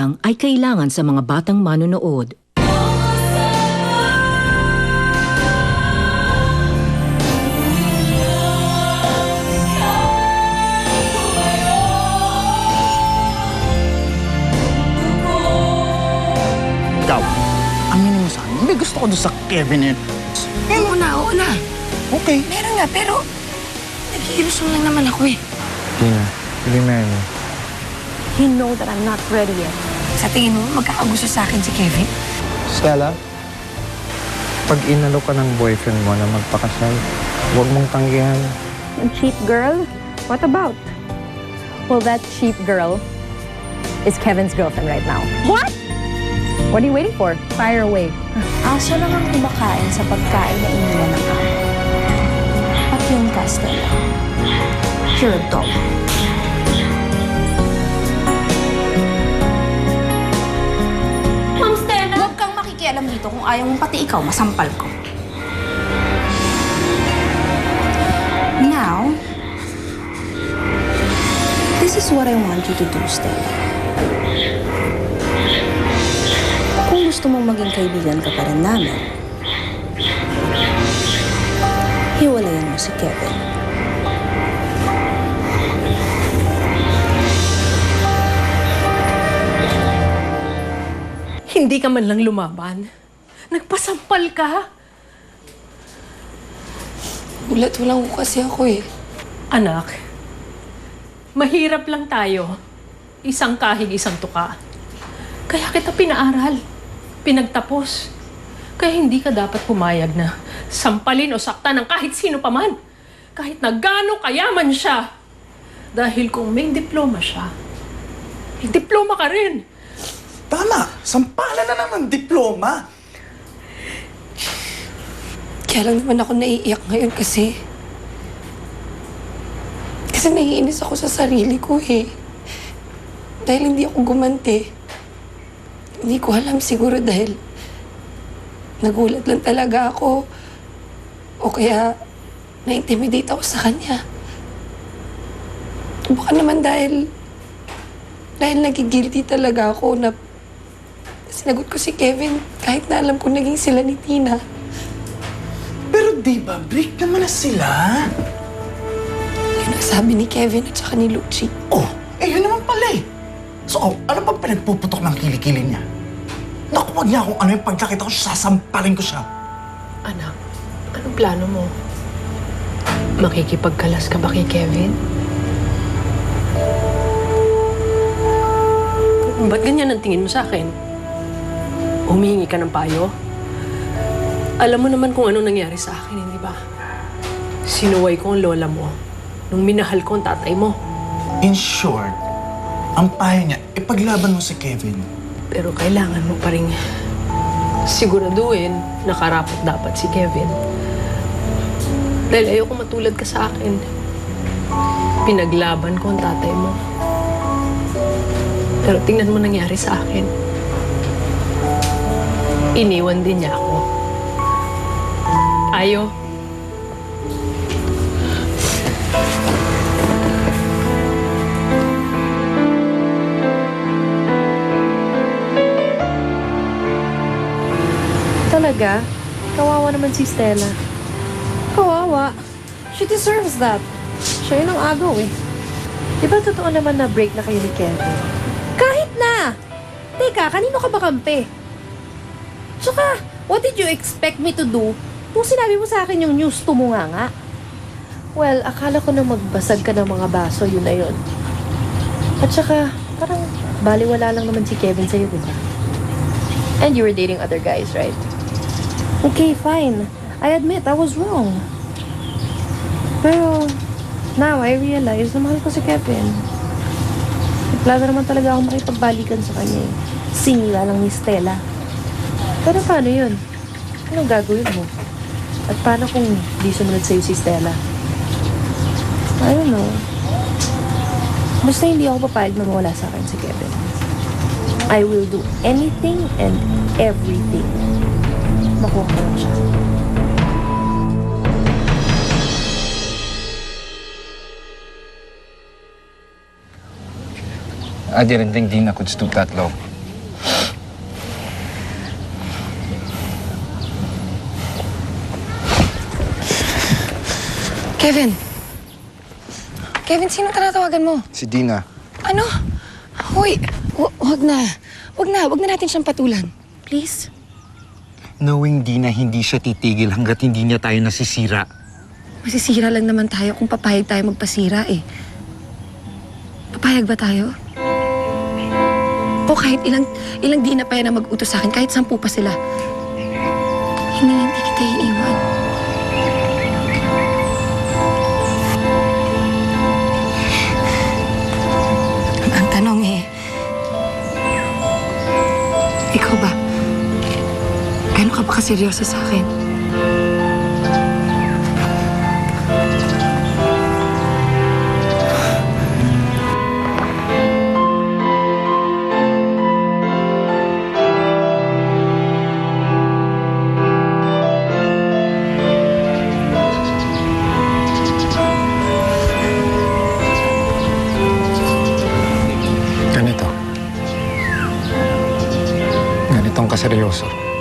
magulang ay kailangan sa mga batang manonood. Ikaw, aminin mo sa akin, may gusto ko doon sa Kevin eh. Oo na. Okay. Meron nga, pero nag-iilusong lang naman ako eh. Tina, hindi marry me. You know that I'm not ready yet. Sa tingin mo, magkakagusto sa akin si Kevin? Stella, pag inalo ka ng boyfriend mo na magpakasal, huwag mong tanggihan. And cheap girl? What about? Well, that cheap girl is Kevin's girlfriend right now. What? What are you waiting for? Fire away. Aso lang ang kumakain sa pagkain na iniwan ng amo. At yun ka, Stella. You're a dog. Ma'am Stella! Huwag kang makikialam dito kung ayaw mong pati ikaw masampal ko. Now, this is what I want you to do, Stella. Kung gusto mong maging kaibigan ka pa rin namin, hiwalayan mo si Kevin. Hindi ka man lang lumaban. Nagpasampal ka. Ulat lang ko kasi ako eh. Anak, mahirap lang tayo. Isang kahig, isang tuka. Kaya kita pinaaral, pinagtapos. Kaya hindi ka dapat pumayag na sampalin o saktan ng kahit sino pa man. Kahit na gaano kayaman siya. Dahil kung may diploma siya, may diploma ka rin. Tama, sampalan na lang ng diploma. Kaya lang naman ako naiiyak ngayon kasi naiinis ako sa sarili ko eh. Dahil hindi ako gumante. Hindi ko alam, siguro dahil nagulat lang talaga ako. O kaya na-intimidate ako sa kanya. Baka naman dahil nagigilty talaga ako na sinagot ko si Kevin kahit na alam ko naging sila ni Tina. Pero di ba, break naman na sila? Yun ang sabi ni Kevin at saka ni Lucci. Oh, yun naman pala eh. So, ano ba pinagpuputok ng kilikili niya? Naku, wag niya kung ano yung pagkakita ko siya, sasampalin ko siya. Anak, anong plano mo? Makikipagkalas ka ba kay Kevin? Ba't ganyan ang tingin mo sa akin? Humihingi ka ng payo? Alam mo naman kung ano nangyari sa akin, hindi ba? Sinuway ko ang lola mo nung minahal ko ang tatay mo. In short, ang payo niya, ipaglaban mo si Kevin. Pero kailangan mo pa rin siguraduhin na karapat dapat si Kevin. Dahil ayoko matulad ka sa akin. Pinaglaban ko ang tatay mo. Pero tingnan mo nangyari sa akin. Iniwan din niya ako. Ayo. Talaga? Kawawa naman si Stella. Kawawa? She deserves that. Siya yun ang agaw eh. Di ba totoo naman na break na kayo ni Kevin? Kahit na! Teka, kanino ka ba kampi? Tsaka, what did you expect me to do nung sinabi mo sa akin yung news tumunga nga? Well, akala ko na magbasag ka ng mga baso, yun na yun. At saka, parang baliwala lang naman si Kevin sa'yo, di ba? And you were dating other guys, right? Okay, fine. I admit, I was wrong. Pero, now I realize na mahal ko si Kevin. Plano naman talaga akong makipagbalikan sa kanya eh. Sinira lang ni Stella. Pero paano yun? Anong gagawin mo? At paano kung di sumunod sa'yo si Stella? I don't know. Basta hindi ako papayag na mawala sa akin si Kevin. I will do anything and everything. Makuha ko lang siya. I didn't think Dina could stoop that low. Kevin! Kevin, sino tinatawagan mo? Si Dina. Ano? Hoy, wag na. Wag na natin siyang patulan. Please? Knowing Dina, hindi siya titigil hanggat hindi niya tayo nasisira. Masisira lang naman tayo kung papayag tayo magpasira eh. Papayag ba tayo? O kahit ilang di na pa yan na mag-utos sa akin, kahit 10 pa sila. Hindi kita iiwan. Ang tanong eh, ikaw ba? Gano'n ka ba kaseryoso sa akin? Ganitong kaseryoso.